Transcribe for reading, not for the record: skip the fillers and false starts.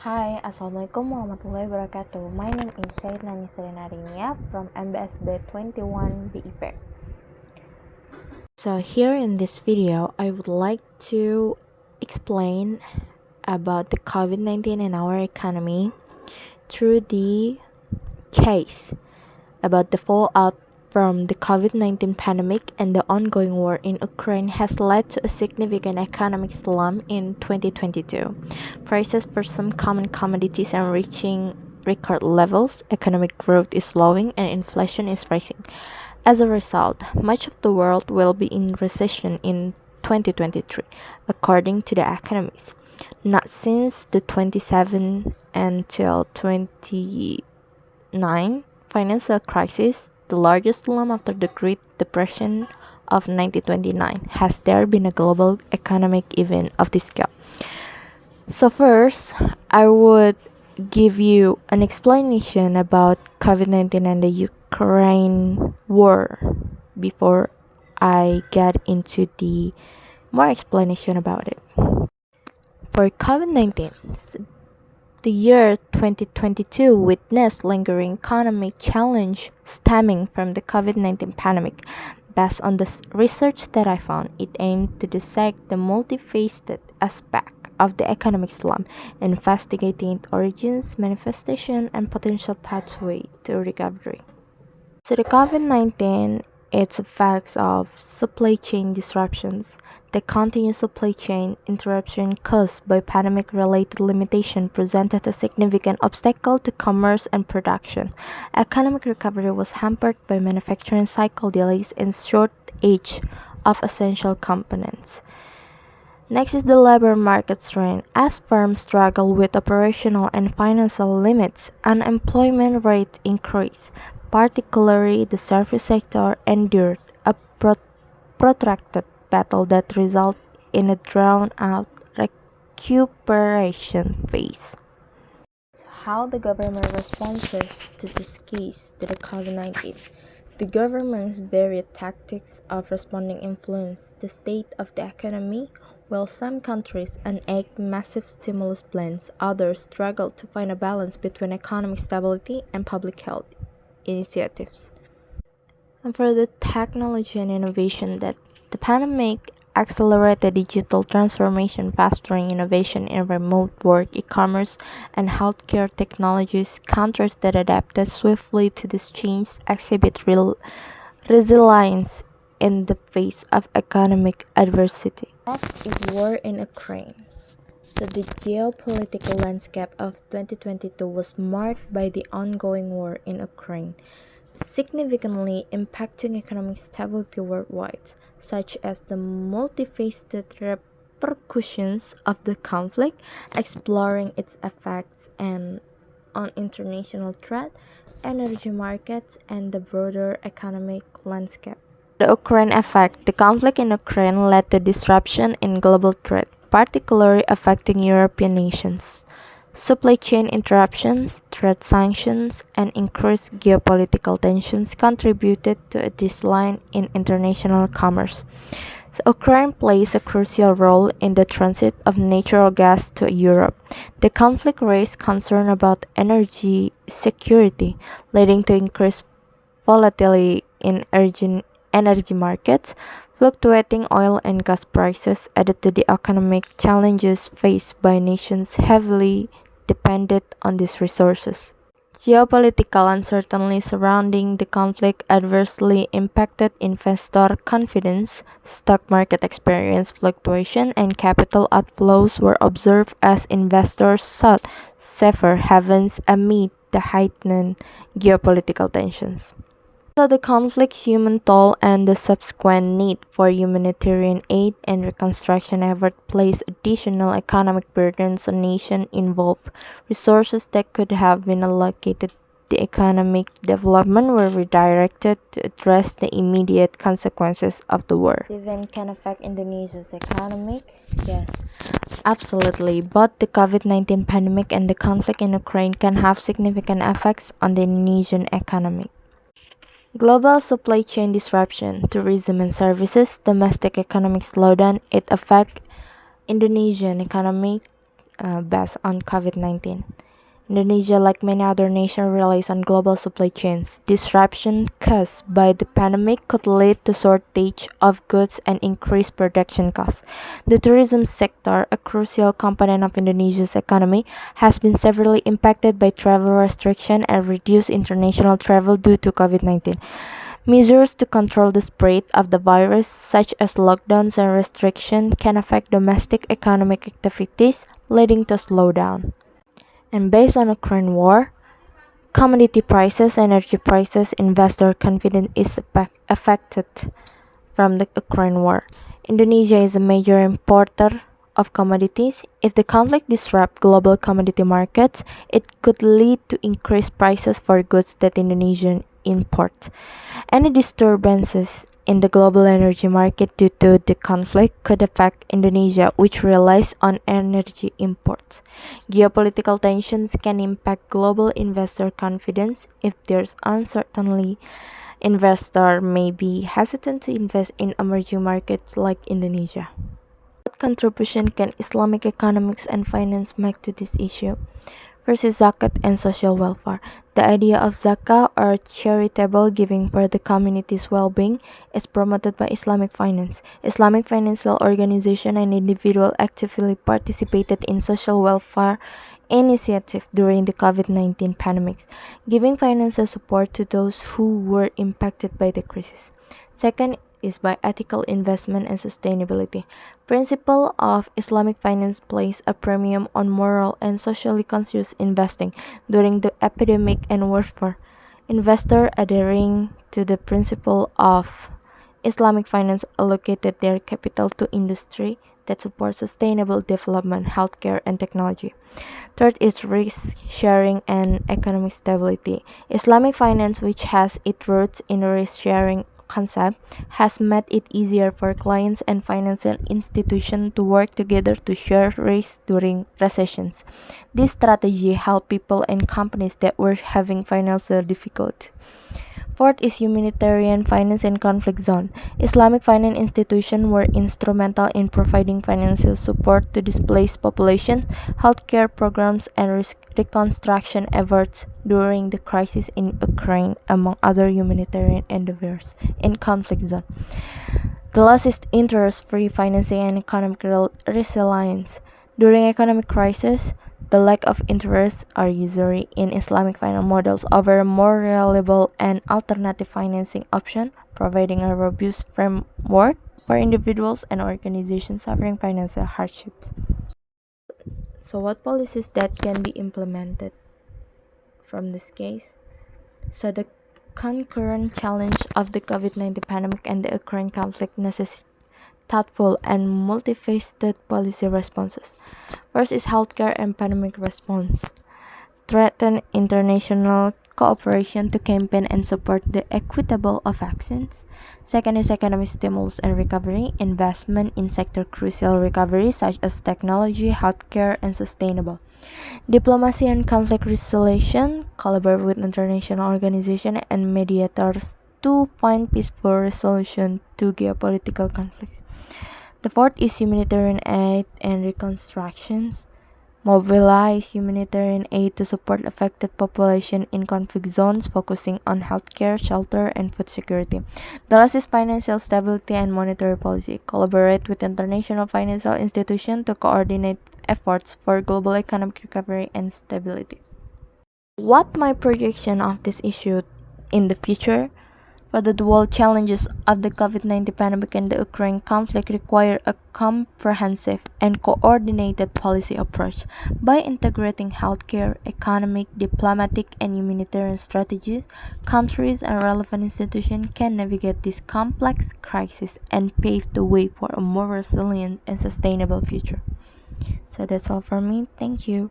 Hi, Assalamualaikum warahmatullahi wabarakatuh. My name is Syahidna Nisrin Arinia from MBSB 21 BIP. So here in this video, I would like to explain about the COVID-19 in our economy through the case about the fallout from the COVID-19 pandemic and the ongoing war in Ukraine has led to a significant economic slump in 2022. Prices for some common commodities are reaching record levels, economic growth is slowing, and inflation is rising. As a result, much of the world will be in recession in 2023, according to the economists. Not since the 27 until 29 financial crisis, the largest slump after the Great Depression of 1929, has there been a global economic event of this scale. So first, I would give you an explanation about COVID-19 and the Ukraine war before I get into the more explanation about it. For COVID-19, the year 2022 witnessed lingering economic challenge stemming from the COVID-19 pandemic. Based on the research that I found, it aimed to dissect the multifaceted aspect of the economic slump, investigating its origins, manifestation, and potential pathway to recovery. So the COVID-19, its effects of supply chain disruptions. The continuous supply chain interruption caused by pandemic-related limitation presented a significant obstacle to commerce and production. Economic recovery was hampered by manufacturing cycle delays and shortage of essential components. Next is the labor market strain. As firms struggle with operational and financial limits, unemployment rate increased. Particularly, the service sector endured a protracted battle that resulted in a drawn-out recuperation phase. So how the government responses to this case to the COVID-19? The government's varied tactics of responding influence the state of the economy. While some countries enact massive stimulus plans, others struggle to find a balance between economic stability and public health initiatives. And for the technology and innovation, that the pandemic accelerated digital transformation, fostering innovation in remote work, e-commerce, and healthcare technologies. Countries that adapted swiftly to this change exhibit resilience in the face of economic adversity. Next is war in Ukraine. So the geopolitical landscape of 2022 was marked by the ongoing war in Ukraine, significantly impacting economic stability worldwide, such as the multifaceted repercussions of the conflict, exploring its effects on international trade, energy markets, and the broader economic landscape. The Ukraine effect. The conflict in Ukraine led to disruption in global trade, particularly affecting European nations. Supply chain interruptions, trade sanctions, and increased geopolitical tensions contributed to a decline in international commerce. So Ukraine plays a crucial role in the transit of natural gas to Europe. The conflict raised concern about energy security, leading to increased volatility in energy markets. Fluctuating oil and gas prices added to the economic challenges faced by nations heavily dependent on these resources. Geopolitical uncertainty surrounding the conflict adversely impacted investor confidence. Stock market experienced fluctuation and capital outflows were observed as investors sought safer havens amid the heightened geopolitical tensions. So the conflict's human toll and the subsequent need for humanitarian aid and reconstruction efforts place additional economic burdens on nations involved. Resources that could have been allocated to economic development were redirected to address the immediate consequences of the war. The event can affect Indonesia's economic? Yes, absolutely. Both the COVID-19 pandemic and the conflict in Ukraine can have significant effects on the Indonesian economy. Global supply chain disruption, tourism and services, domestic economic slowdown, it affect Indonesian economy based on COVID-19. Indonesia, like many other nations, relies on global supply chains. Disruption caused by the pandemic could lead to shortage of goods and increased production costs. The tourism sector, a crucial component of Indonesia's economy, has been severely impacted by travel restriction and reduced international travel due to COVID-19. Measures to control the spread of the virus, such as lockdowns and restrictions, can affect domestic economic activities, leading to slowdown. And based on the current war, commodity prices, energy prices, investor confidence is affected from the Ukraine war. Indonesia is a major importer of commodities. If the conflict disrupts global commodity markets, it could lead to increased prices for goods that Indonesia imports. Any disturbances in the global energy market due to the conflict could affect Indonesia, which relies on energy imports. Geopolitical tensions can impact global investor confidence. If there's uncertainty, investors may be hesitant to invest in emerging markets like Indonesia. What contribution can Islamic economics and finance make to this issue? First is zakat and social welfare. The idea of zakah, or charitable giving for the community's well-being, is promoted by Islamic finance. Islamic financial organizations and individuals actively participated in social welfare initiatives during the COVID-19 pandemic, giving financial support to those who were impacted by the crisis. Second is by ethical investment and sustainability. Principle of Islamic finance place a premium on moral and socially conscious investing during the epidemic and warfare. Investors adhering to the principle of Islamic finance allocated their capital to industry that supports sustainable development, healthcare, and technology. Third is risk sharing and economic stability. Islamic finance, which has its roots in risk sharing concept, has made it easier for clients and financial institutions to work together to share risks during recessions. This strategy helped people and companies that were having financial difficulties. Fourth is humanitarian finance in conflict zone. Islamic finance institutions were instrumental in providing financial support to displaced populations, healthcare programs, and reconstruction efforts during the crisis in Ukraine, among other humanitarian endeavors in conflict zone. The last is interest-free financing and economic resilience. During economic crisis, the lack of interest are usually in Islamic finance models over a more reliable and alternative financing option, providing a robust framework for individuals and organizations suffering financial hardships. So what policies that can be implemented from this case? So the concurrent challenge of the COVID-19 pandemic and the Ukraine conflict necessitates thoughtful and multifaceted policy responses. First is healthcare and pandemic response. Strengthen international cooperation to campaign and support the equitable of vaccines. Second is economic stimulus and recovery. Investment in sector crucial recovery such as technology, healthcare, and sustainable. Diplomacy and conflict resolution. Collaborate with international organizations and mediators to find peaceful resolution to geopolitical conflicts. The fourth is humanitarian aid and reconstructions. Mobilize humanitarian aid to support affected population in conflict zones, focusing on healthcare, shelter, and food security. The last is financial stability and monetary policy. Collaborate with international financial institutions to coordinate efforts for global economic recovery and stability. What my projection of this issue in the future? For the dual challenges of the COVID-19 pandemic and the Ukraine conflict require a comprehensive and coordinated policy approach. By integrating healthcare, economic, diplomatic, and humanitarian strategies, countries and relevant institutions can navigate this complex crisis and pave the way for a more resilient and sustainable future. So that's all for me. Thank you.